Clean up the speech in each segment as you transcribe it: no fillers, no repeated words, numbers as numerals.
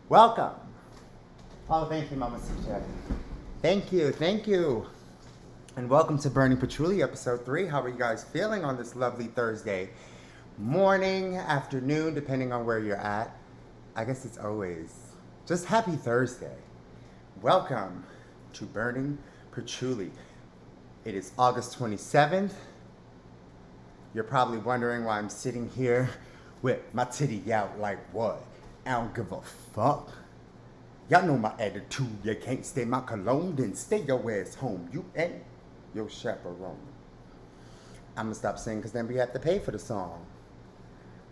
Welcome. Oh, thank you, Mama CJ. Thank you. And welcome to Burning Patchouli, episode 3. How are you guys feeling on this lovely Thursday morning, afternoon, depending on where you're at? I guess it's always just happy Thursday. Welcome to Burning Patchouli. It is August 27th. You're probably wondering why I'm sitting here with my titty out like what? I don't give a fuck. Y'all know my attitude. You can't stay my cologne, then stay your ass home. You ain't your chaperone. I'm gonna stop singing because then we have to pay for the song.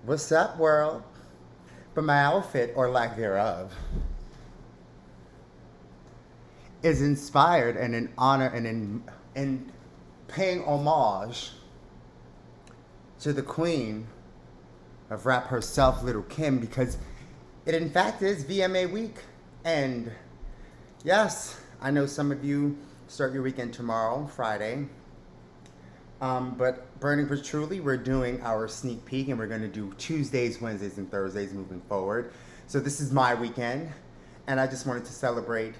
What's up, world? But my outfit, or lack thereof, is inspired and in honor and in paying homage to the queen of rap herself, Little Kim, because it in fact is VMA week. And yes, I know some of you start your weekend tomorrow, Friday. But Burning Patchouli, we're doing our sneak peek, and we're going to do Tuesdays, Wednesdays, and Thursdays moving forward. So this is my weekend, and I just wanted to celebrate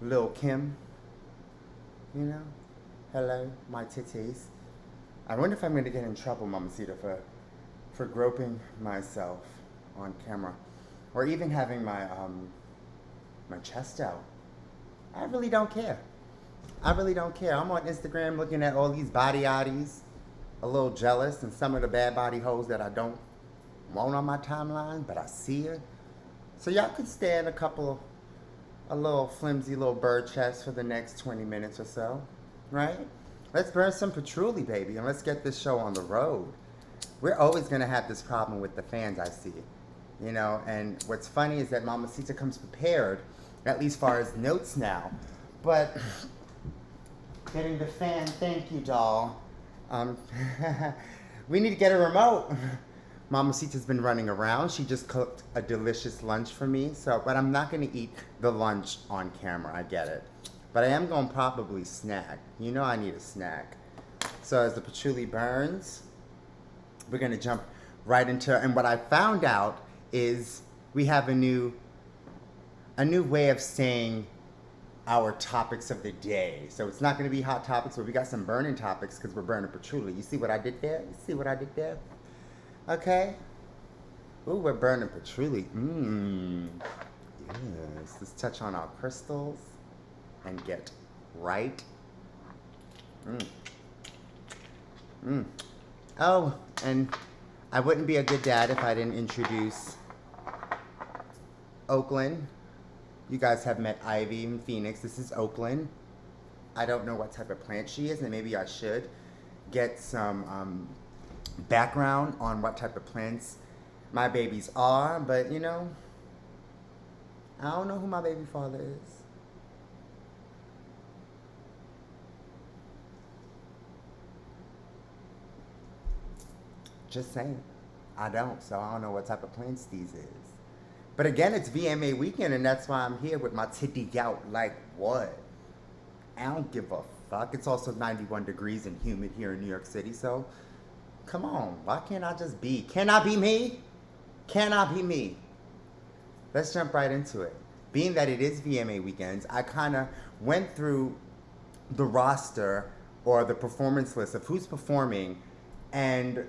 Lil Kim. You know, hello, my titties. I wonder if I'm going to get in trouble, Mamacita, for groping myself on camera, or even having my chest out. I really don't care. I'm on Instagram looking at all these body oddies, a little jealous, and some of the bad body hoes that I don't want on my timeline, but I see her. So y'all could stand a little flimsy little bird chest for the next 20 minutes or so, right? Let's burn some patchouli, baby, and let's get this show on the road. We're always gonna have this problem with the fans, I see. You know, and what's funny is that Mamacita comes prepared, at least far as notes now. But getting the fan, thank you, doll. We need to get a remote. Mamacita's been running around. She just cooked a delicious lunch for me. But I'm not gonna eat the lunch on camera. I get it. But I am gonna probably snack. You know I need a snack. So as the patchouli burns, we're gonna jump right into. And what I found out is we have a new way of saying our topics of the day. So it's not going to be hot topics, but we got some burning topics because we're burning patchouli. You see what I did there? Okay. Ooh, we're burning patchouli. Yes. Let's touch on our crystals and get right. Oh, and I wouldn't be a good dad if I didn't introduce Oakland. You guys have met Ivy in Phoenix. This is Oakland. I don't know what type of plant she is, and maybe I should get some background on what type of plants my babies are, but you know, I don't know who my baby father is. Just saying. I don't, so I don't know what type of plants these is. But again, it's VMA weekend, and that's why I'm here with my titty out like what? I don't give a fuck. It's also 91 degrees and humid here in New York City, so come on. Why can't I just be? Can I be me? Can I be me? Let's jump right into it. Being that it is VMA weekends, I kind of went through the roster or the performance list of who's performing, and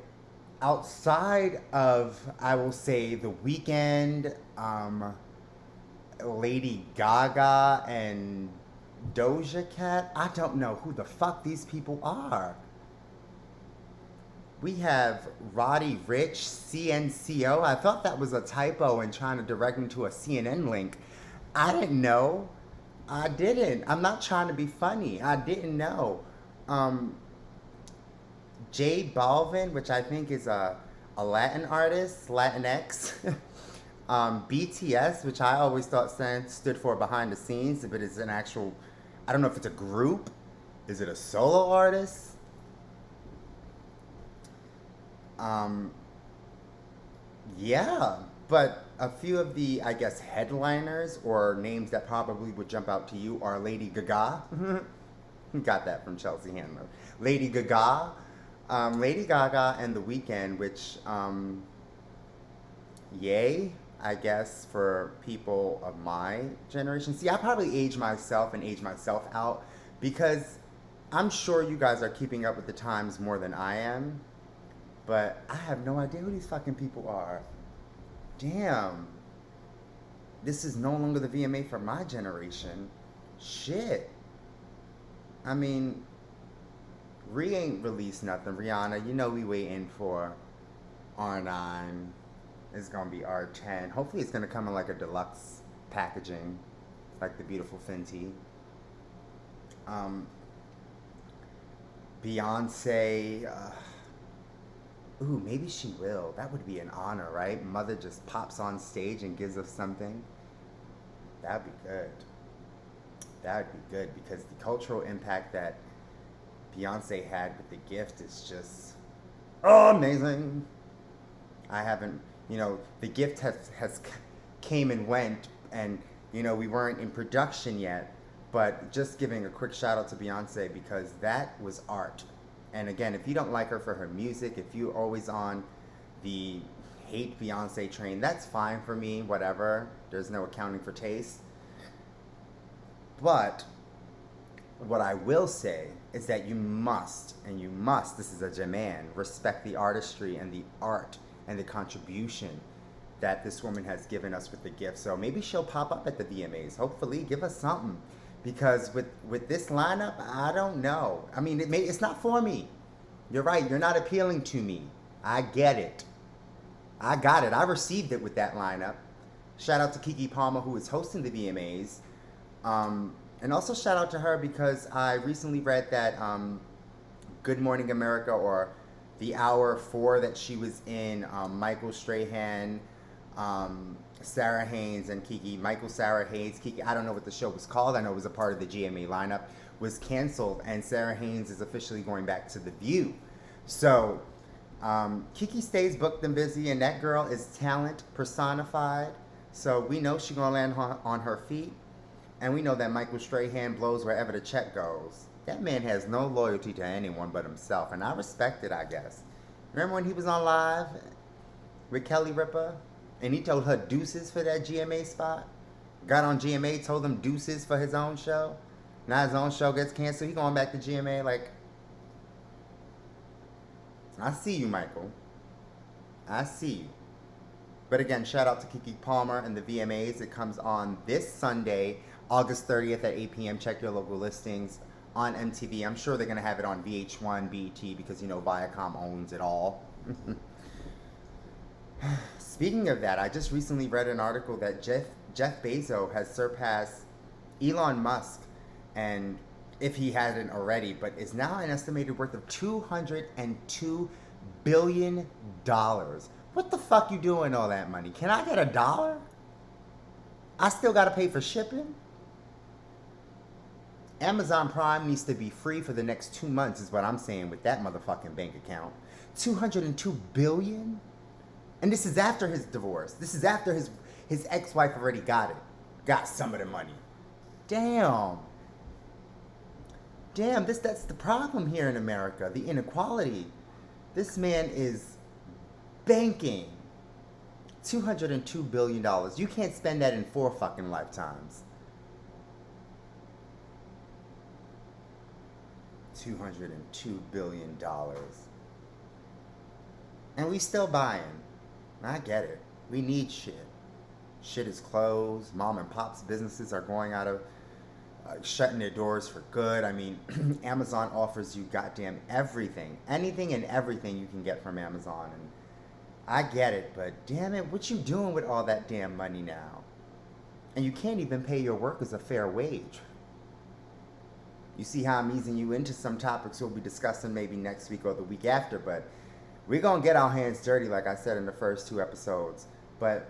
outside of, I will say, The Weeknd, Lady Gaga, and Doja Cat, I don't know who the fuck these people are. We have Roddy Rich, CNCO. I thought that was a typo and trying to direct me to a CNN link. I didn't know. I didn't. I'm not trying to be funny. I didn't know. J Balvin, which I think is a Latin artist, Latinx. BTS, which I always thought stood for behind the scenes, but it's an actual, I don't know if it's a group. Is it a solo artist? Yeah, but a few of the, I guess, headliners or names that probably would jump out to you are Lady Gaga. Got that from Chelsea Handler. Lady Gaga, Lady Gaga and The Weeknd, which, yay, I guess, for people of my generation. See, I probably age myself and age myself out because I'm sure you guys are keeping up with the times more than I am, but I have no idea who these fucking people are. Damn. This is no longer the VMA for my generation. Shit. I mean, ain't released nothing. Rihanna, you know we waiting for R9. It's gonna be R10. Hopefully it's gonna come in like a deluxe packaging, like the beautiful Fenty. Um, Beyonce, ooh, maybe she will. That would be an honor, right? Mother just pops on stage and gives us something. That'd be good. That'd be good because the cultural impact that Beyonce had with the gift is just amazing. I haven't, the gift has came and went, and we weren't in production yet. But just giving a quick shout out to Beyonce because that was art. And again, if you don't like her for her music, if you're always on the hate Beyonce train, that's fine for me. Whatever. There's no accounting for taste. But what I will say is that you must, this is a demand, respect the artistry and the art and the contribution that this woman has given us with the gift. So maybe she'll pop up at the VMAs. Hopefully, give us something. Because with this lineup, I don't know. I mean, it's not for me. You're right. You're not appealing to me. I get it. I got it. I received it with that lineup. Shout out to Keke Palmer, who is hosting the VMAs. And also shout out to her because I recently read that Good Morning America, or the hour 4 that she was in, Michael Strahan, Sarah Haynes and Keke, Michael, Sarah Haynes, Keke, I don't know what the show was called. I know it was a part of the GMA lineup, was canceled, and Sarah Haynes is officially going back to The View. So, Keke stays booked and busy, and that girl is talent personified. So we know she's going to land on her feet, and we know that Michael Strahan blows wherever the check goes. That man has no loyalty to anyone but himself, and I respect it, I guess. Remember when he was on live with Kelly Ripa? And he told her deuces for that GMA spot. Got on GMA, told him deuces for his own show. Now his own show gets canceled. He going back to GMA like, I see you, Michael. I see you. But again, shout out to Keke Palmer and the VMAs. It comes on this Sunday, August 30th at 8 p.m. Check your local listings on MTV. I'm sure they're going to have it on VH1, BET, because, Viacom owns it all. Speaking of that, I just recently read an article that Jeff Bezos has surpassed Elon Musk, and if he hasn't already, but is now an estimated worth of $202 billion. What the fuck you doing all that money? Can I get $1? I still gotta pay for shipping? Amazon Prime needs to be free for the next 2 months is what I'm saying with that motherfucking bank account. $202 billion? And this is after his divorce. This is after his ex-wife already got it. Got some of the money. Damn. That's the problem here in America. The inequality. This man is banking $202 billion. You can't spend that in 4 fucking lifetimes. $202 billion. And we still buying. I get it. We need shit. Shit is closed. Mom and pop's businesses are going out of, shutting their doors for good. I mean, Amazon offers you goddamn everything. Anything and everything you can get from Amazon. And I get it, but damn it, what you doing with all that damn money now? And you can't even pay your workers a fair wage. You see how I'm easing you into some topics we'll be discussing maybe next week or the week after, but we're going to get our hands dirty, like I said in the first 2 episodes. But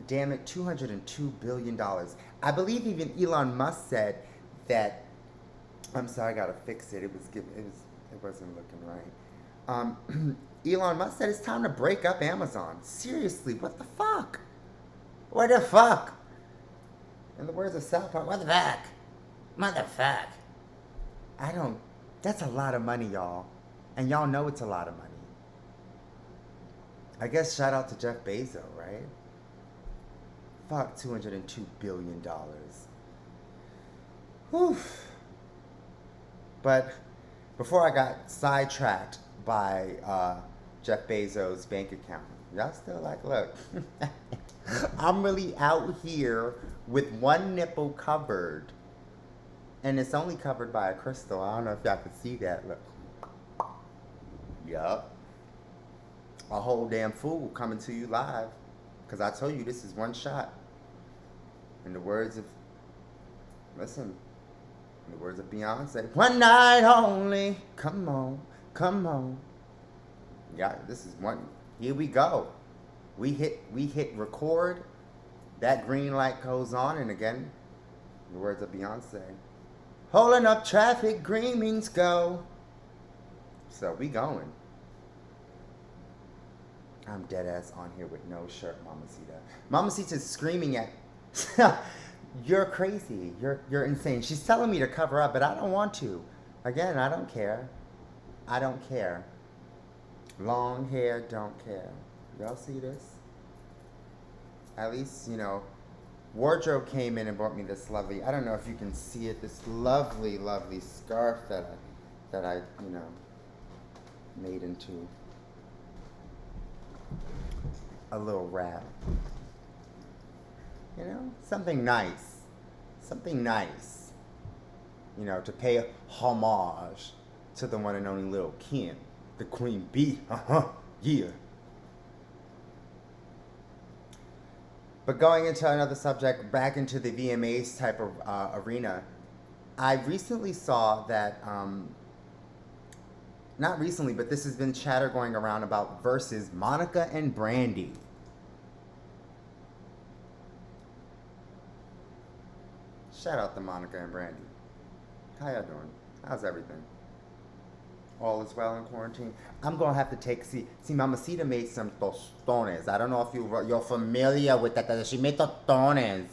damn it, $202 billion. I believe even Elon Musk said that, I'm sorry, I got to fix it. It wasn't looking right. Elon Musk said it's time to break up Amazon. Seriously, what the fuck? What the fuck? In the words of South Park, what the fuck? Motherfuck. That's a lot of money, y'all. And y'all know it's a lot of money. I guess shout out to Jeff Bezos, right? Fuck, $202 billion. Whew. But before I got sidetracked by Jeff Bezos' bank account, y'all still like, look, I'm really out here with one nipple covered, and it's only covered by a crystal. I don't know if y'all can see that. Look. Yup. A whole damn fool coming to you live. Because I told you this is one shot. In the words of, listen, in the words of Beyonce, one night only. Come on, come on. Yeah, this is one. Here we go. We hit record. That green light goes on, and again, in the words of Beyonce, holding up traffic, green means go. So we going. I'm dead ass on here with no shirt, Mamacita. Mamacita's screaming at, you're crazy. You're insane. She's telling me to cover up, but I don't want to. Again, I don't care. I don't care. Long hair, don't care. Y'all see this? At least, you know, wardrobe came in and brought me this lovely, I don't know if you can see it, this lovely, lovely scarf that I, you know, made into a little wrap. You know, something nice. Something nice. You know, to pay homage to the one and only Lil' Kim, the Queen Bee. Yeah. But going into another subject, back into the VMAs type of arena, I recently saw that, not recently, but this has been chatter going around about versus Monica and Brandy. Shout out to Monica and Brandy. How y'all doing? How's everything? All is well in quarantine. I'm gonna have to see Mamacita made some tostones. I don't know if you're familiar with that. She made tostones.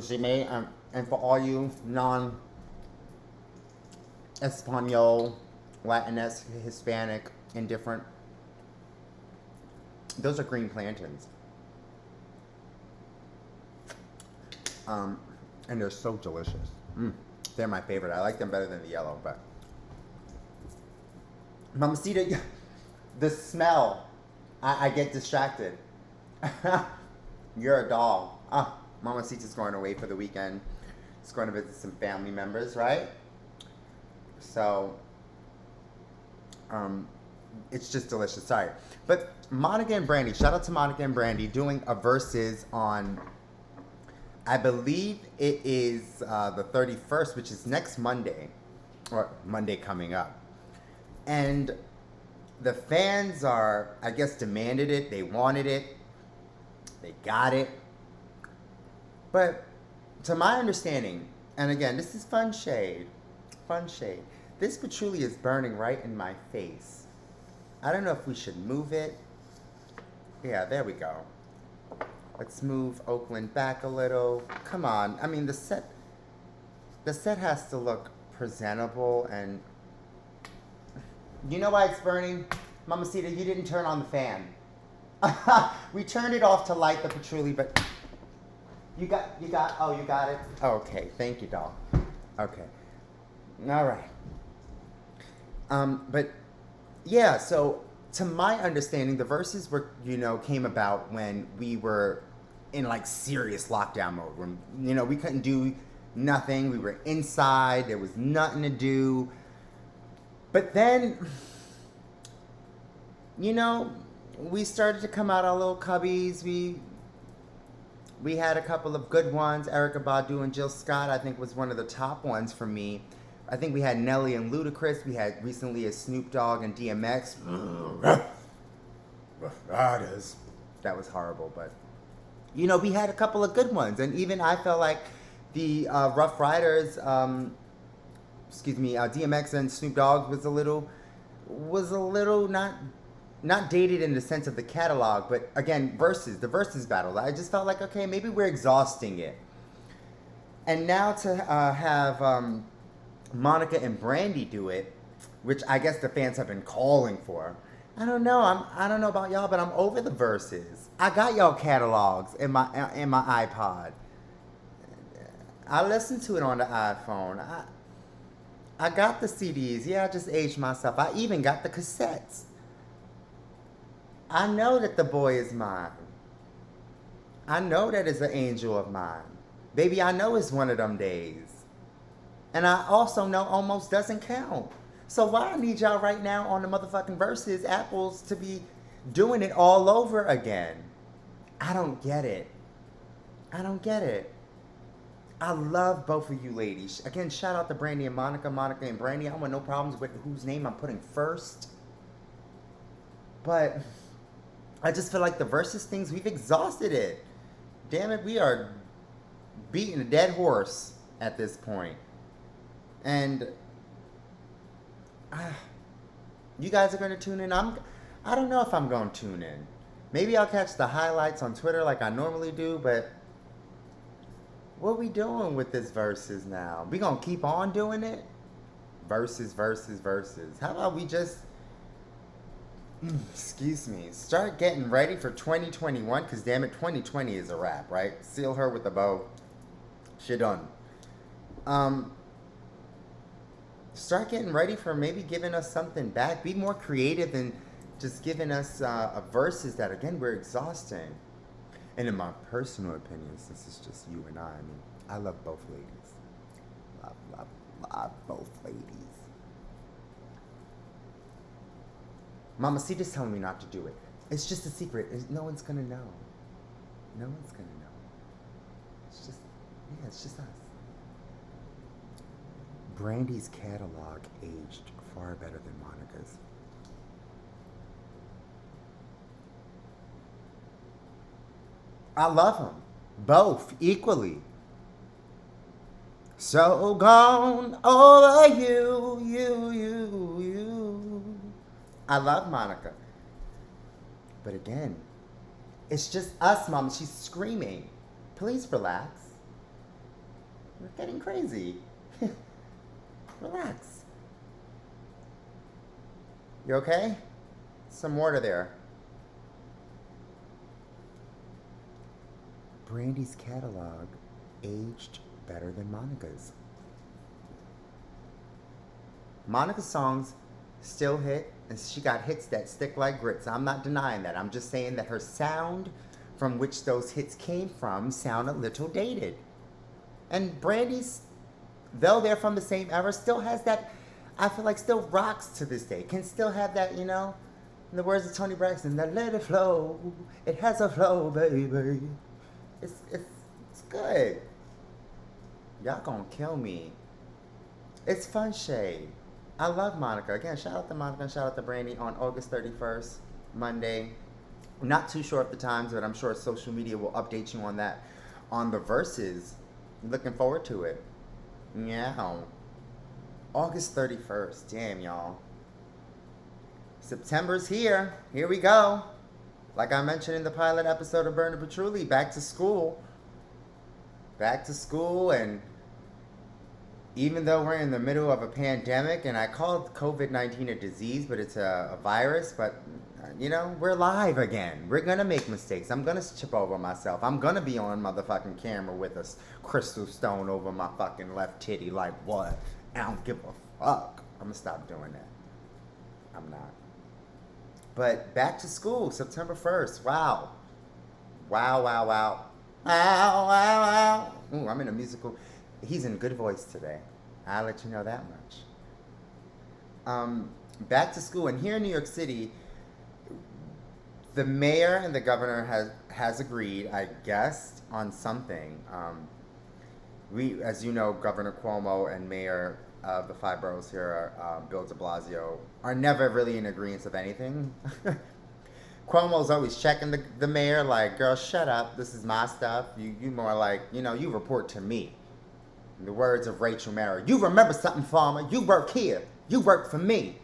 She made and for all you non-Espanol, Latinx, Hispanic, indifferent, those are green plantains. And they're so delicious. They're my favorite. I like them better than the yellow, but Mamacita, the smell, I get distracted. You're a doll. Mamacita's going away for the weekend. She's going to visit some family members, right? So, it's just delicious. Sorry. But Monica and Brandy, shout out to Monica and Brandy doing a versus on, I believe it is the 31st, which is next Monday, or Monday coming up. And the fans are, I guess, demanded it. They wanted it. They got it. But to my understanding, and again, this is fun shade. This patchouli is burning right in my face. I don't know if we should move it. Yeah, there we go. Let's move Oakland back a little. Come on. I mean, the set has to look presentable, and you know why it's burning? Mamacita, you didn't turn on the fan. We turned it off to light the patchouli, but you got it? Okay, thank you, doll. Okay. All right. But yeah, so to my understanding, the verses were, came about when we were in like serious lockdown mode. When, we couldn't do nothing. We were inside. There was nothing to do. But then, we started to come out our little cubbies. We had a couple of good ones. Erykah Badu and Jill Scott, I think, was one of the top ones for me. I think we had Nelly and Ludacris. We had recently a Snoop Dogg and DMX. That was horrible, but we had a couple of good ones, and even I felt like the Rough Riders, DMX and Snoop Dogg was a little not dated in the sense of the catalog, but again, the versus battle. I just felt like, okay, maybe we're exhausting it, and now to have Monica and Brandy do it, which I guess the fans have been calling for. I don't know. I don't know about y'all, but I'm over the verses. I got y'all catalogs in my iPod. I listen to it on the iPhone. I got the CDs. Yeah, I just aged myself. I even got the cassettes. I know that the boy is mine. I know that it's an angel of mine. Baby, I know it's one of them days. And I also know almost doesn't count. So why I need y'all right now on the motherfucking verses, Apples, to be doing it all over again? I don't get it. I don't get it. I love both of you ladies. Again, shout out to Brandy and Monica. Monica and Brandy, I want no problems with whose name I'm putting first. But I just feel like the versus things, we've exhausted it. Damn it, we are beating a dead horse at this point. And you guys are going to tune in. I don't know if I'm going to tune in. Maybe I'll catch the highlights on Twitter like I normally do, but what are we doing with this verses now? We going to keep on doing it? Verses, verses, verses. How about we just, excuse me, start getting ready for 2021? Because damn it, 2020 is a wrap, right? Seal her with a bow. She done. Start getting ready for maybe giving us something back. Be more creative than just giving us a verses that, again, we're exhausting. And in my personal opinion, since it's just you and I mean, I love both ladies. Love both ladies. Mamacita's telling me not to do it. It's just a secret. No one's gonna know. No one's gonna know. It's just us. Brandy's catalog aged far better than Monica's. I love them. Both equally. So gone over you. I love Monica. But again, it's just us, Mama. She's screaming. Please relax. We're getting crazy. Relax. You okay? Some water there. Brandy's catalog aged better than Monica's. Monica's songs still hit, and she got hits that stick like grits. I'm not denying that. I'm just saying that her sound from which those hits came from sound a little dated. And Brandy's, though they're from the same era, still has that, I feel like still rocks to this day. Can still have that, in the words of Toni Braxton, that let it flow. It has a flow, baby. It's good. Y'all gonna kill me. It's fun shade. I love Monica. Again, shout out to Monica and shout out to Brandy on August 31st, Monday. I'm not too sure of the times, but I'm sure social media will update you on that. On the verses. Looking forward to it. Yeah. August 31st. Damn, y'all. September's here. Here we go. Like I mentioned in the pilot episode of Burn the Patchouli, back to school. Back to school, and even though we're in the middle of a pandemic, and I called COVID-19 a disease, but it's a virus, but, we're live again. We're going to make mistakes. I'm going to chip over myself. I'm going to be on motherfucking camera with a crystal stone over my fucking left titty. Like, what? I don't give a fuck. I'm going to stop doing that. I'm not. But back to school, September 1st. Wow. Wow, wow, wow. Wow, wow, wow. Ooh, I'm in a musical. He's in good voice today. I'll let you know that much. Back to school. And here in New York City, the mayor and the governor has agreed, I guess, on something. We, as you know, Governor Cuomo and Mayor of the 5 boroughs here, Bill de Blasio, are never really in agreement of anything. Cuomo's always checking the mayor like, girl, shut up. This is my stuff. You more like, you report to me. In the words of Rachel Maddow, you remember something, farmer. You work here. You work for me.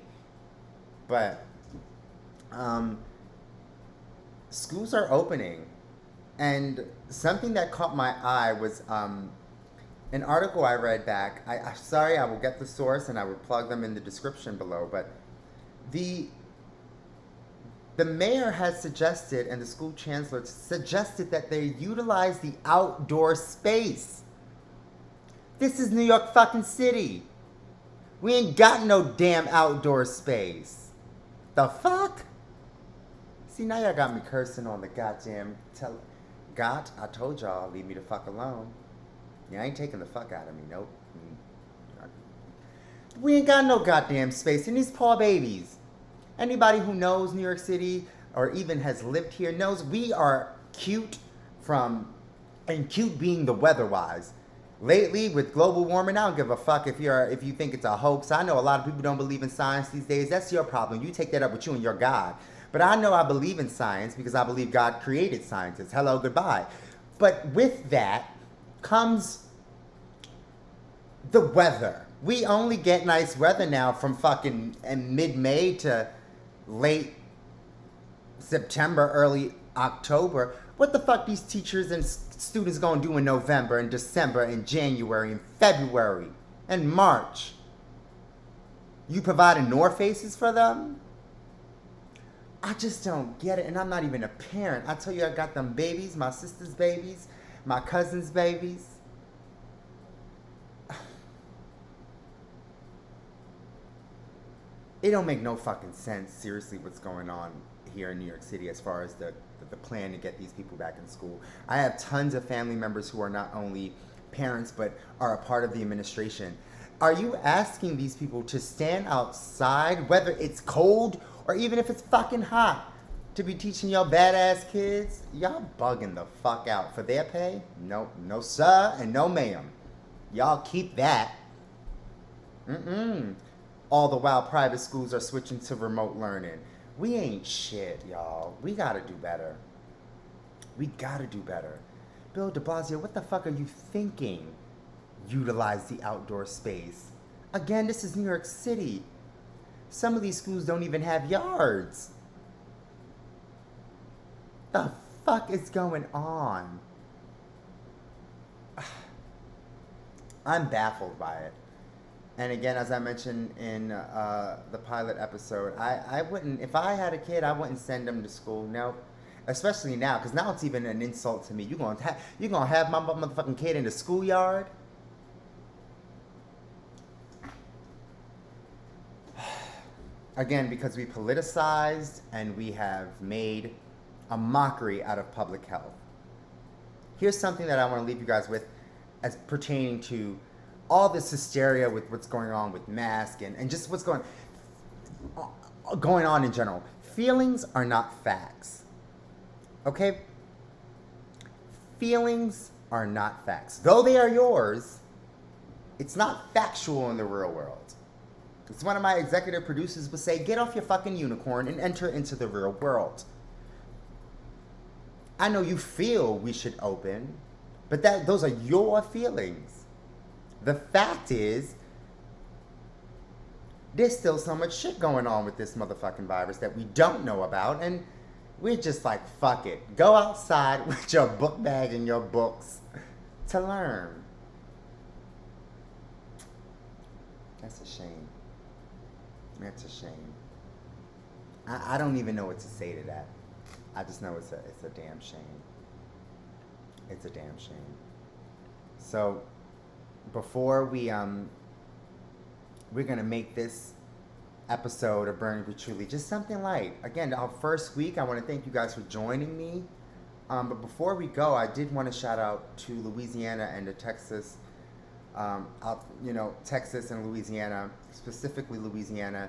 But schools are opening. And something that caught my eye was an article I read back. I'm sorry, I will get the source and I will plug them in the description below. But the The mayor has suggested, and the school chancellor suggested, that they utilize the outdoor space. This is New York fucking City. We ain't got no damn outdoor space. The fuck? See, now y'all got me cursing on the goddamn God, I told y'all, leave me the fuck alone. Y'all ain't taking the fuck out of me, nope. We ain't got no goddamn space. And these poor babies. Anybody who knows New York City or even has lived here knows we are cute and cute being the weather-wise. Lately, with global warming, I don't give a fuck if you think it's a hoax. I know a lot of people don't believe in science these days. That's your problem. You take that up with you and your God. But I know I believe in science because I believe God created scientists. Hello, goodbye. But with that comes the weather. We only get nice weather now from fucking mid-May to late September, early October. What the fuck these teachers and students gonna do in November and December and January and February and March? You providing North Faces for them? I just don't get it, and I'm not even a parent. I tell you, I got them babies, my sister's babies, my cousin's babies. It don't make no fucking sense, seriously, what's going on here in New York City as far as the plan to get these people back in school. I have tons of family members who are not only parents, but are a part of the administration. Are you asking these people to stand outside, whether it's cold or even if it's fucking hot, to be teaching y'all badass kids? Y'all bugging the fuck out for their pay? Nope, no sir and no ma'am. Y'all keep that. All the while private schools are switching to remote learning. We ain't shit, y'all. We gotta do better. We gotta do better. Bill de Blasio, what the fuck are you thinking? Utilize the outdoor space. Again, this is New York City. Some of these schools don't even have yards. The fuck is going on? I'm baffled by it. And again, as I mentioned in the pilot episode, I wouldn't, if I had a kid, I wouldn't send them to school. No, especially now, because now it's even an insult to me. You're gonna have my motherfucking kid in the schoolyard? Again, because we politicized and we have made a mockery out of public health. Here's something that I want to leave you guys with as pertaining to all this hysteria with what's going on with masks and just what's going on in general. Feelings are not facts. Okay? Feelings are not facts. Though they are yours, it's not factual in the real world. It's one of my executive producers would say, get off your fucking unicorn and enter into the real world. I know you feel we should open, but those are your feelings. The fact is, there's still so much shit going on with this motherfucking virus that we don't know about, and we're just like, fuck it. Go outside with your book bag and your books to learn. That's a shame. That's a shame. I don't even know what to say to that. I just know it's a damn shame. It's a damn shame. So, before we're gonna make this episode of Burning Patchouli just something light. Again, our first week, I want to thank you guys for joining me. But before we go, I did want to shout out to Louisiana and to Texas. Texas and Louisiana, specifically Louisiana,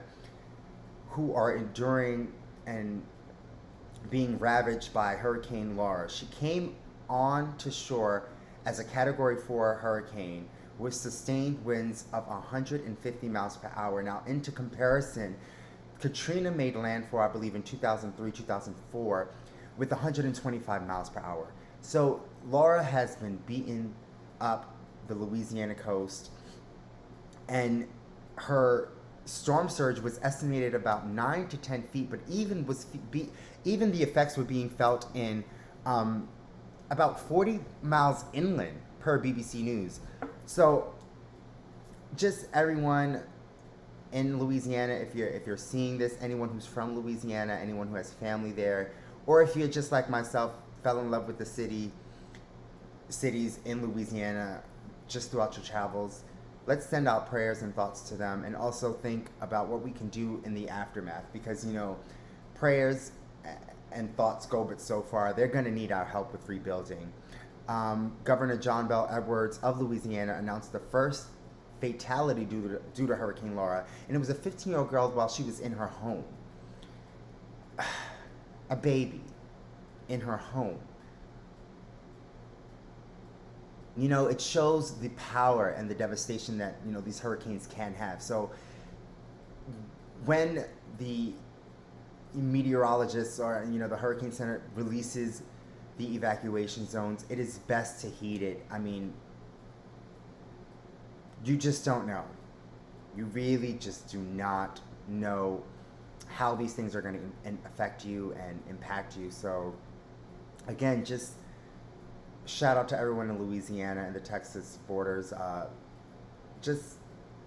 who are enduring and being ravaged by Hurricane Laura. She came on to shore as a Category 4 hurricane with sustained winds of 150 miles per hour. Now, into comparison, Katrina made landfall, I believe, in 2003, 2004, with 125 miles per hour. So Laura has been beating up the Louisiana coast, and her storm surge was estimated about 9 to 10 feet, but even the effects were being felt in about 40 miles inland, per BBC News. So just everyone, in Louisiana, if you're seeing this, anyone who's from Louisiana, anyone who has family there, or if you're just like myself, fell in love with the cities in Louisiana just throughout your travels, let's send out prayers and thoughts to them, and also think about what we can do in the aftermath, because prayers and thoughts go but so far. They're going to need our help with rebuilding. Governor John Bel Edwards of Louisiana announced the first fatality due to Hurricane Laura, and it was a 15-year-old girl while she was in her home. A baby in her home. It shows the power and the devastation that these hurricanes can have. So when the meteorologists or the Hurricane Center releases the evacuation zones, it is best to heed it. I mean, you just don't know. You really just do not know how these things are going to affect you and impact you. So again, just shout out to everyone in Louisiana and the Texas borders, just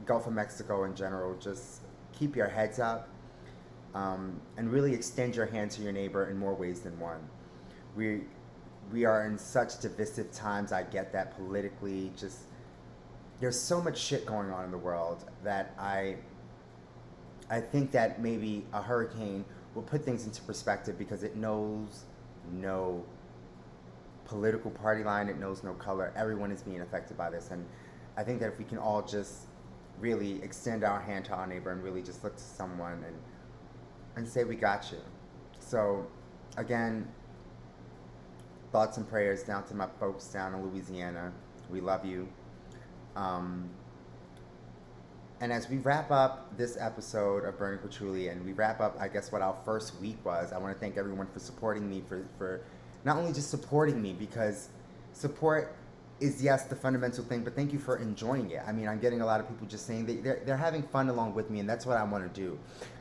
Gulf of Mexico in general. Just keep your heads up, and really extend your hand to your neighbor in more ways than one. We are in such divisive times. I get that politically. Just there's so much shit going on in the world that I think that maybe a hurricane will put things into perspective, because it knows no political party line, it knows no color. Everyone is being affected by this, and I think that if we can all just really extend our hand to our neighbor and really just look to someone and say, we got you. So again, thoughts and prayers down to my folks down in Louisiana. We love you. And as we wrap up this episode of Burning Patchouli, and we wrap up, I guess, what our first week was, I want to thank everyone for supporting me, for not only just supporting me, because support is, yes, the fundamental thing, but thank you for enjoying it. I mean, I'm getting a lot of people just saying they're having fun along with me, and that's what I want to do.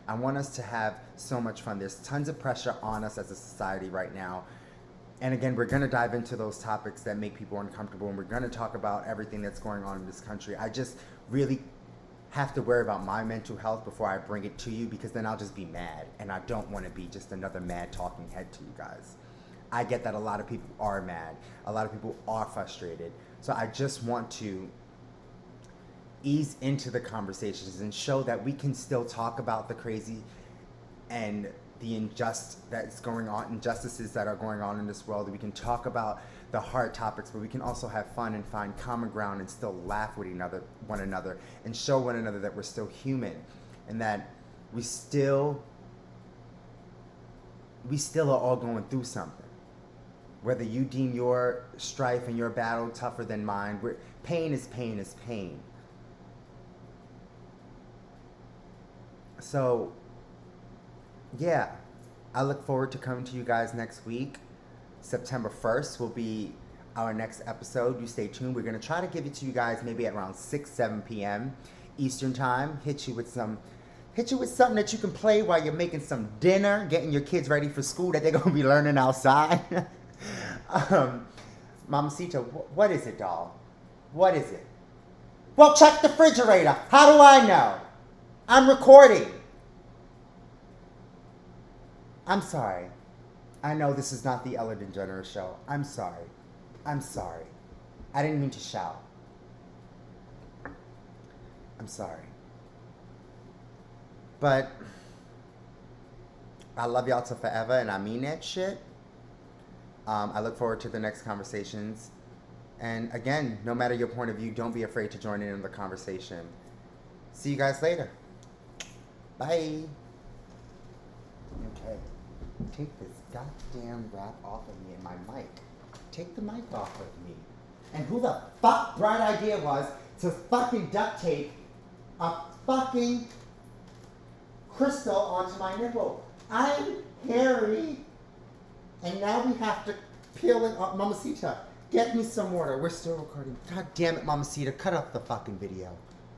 I want us to have so much fun. There's tons of pressure on us as a society right now. And again, we're going to dive into those topics that make people uncomfortable, and we're going to talk about everything that's going on in this country. I just really have to worry about my mental health before I bring it to you, because then I'll just be mad, and I don't want to be just another mad talking head to you guys. I get that a lot of people are mad. A lot of people are frustrated. So I just want to ease into the conversations and show that we can still talk about the crazy and the injustices that are going on in this world. We can talk about the hard topics, but we can also have fun and find common ground and still laugh with one another, and show one another that we're still human, and that we still are all going through something. Whether you deem your strife and your battle tougher than mine, pain is pain is pain. So, yeah, I look forward to coming to you guys next week. September 1st will be our next episode. You stay tuned. We're going to try to give it to you guys maybe at around 7 p.m. Eastern time. Hit you with something that you can play while you're making some dinner, getting your kids ready for school that they're going to be learning outside. Mamacita, what is it, doll? What is it? Well, check the refrigerator. How do I know? I'm recording. I'm sorry. I know this is not the Ellen DeGeneres show. I'm sorry. I didn't mean to shout. I'm sorry. But I love y'all till forever, and I mean that shit. I look forward to the next conversations. And again, no matter your point of view, don't be afraid to join in the conversation. See you guys later. Bye. Okay. Take this goddamn wrap off of me and my mic. Take the mic off of me. And who the fuck bright idea was to fucking duct tape a fucking crystal onto my nipple? I'm hairy. And now we have to peel it up. Mamacita, get me some water. We're still recording. God damn it, Mamacita. Cut off the fucking video.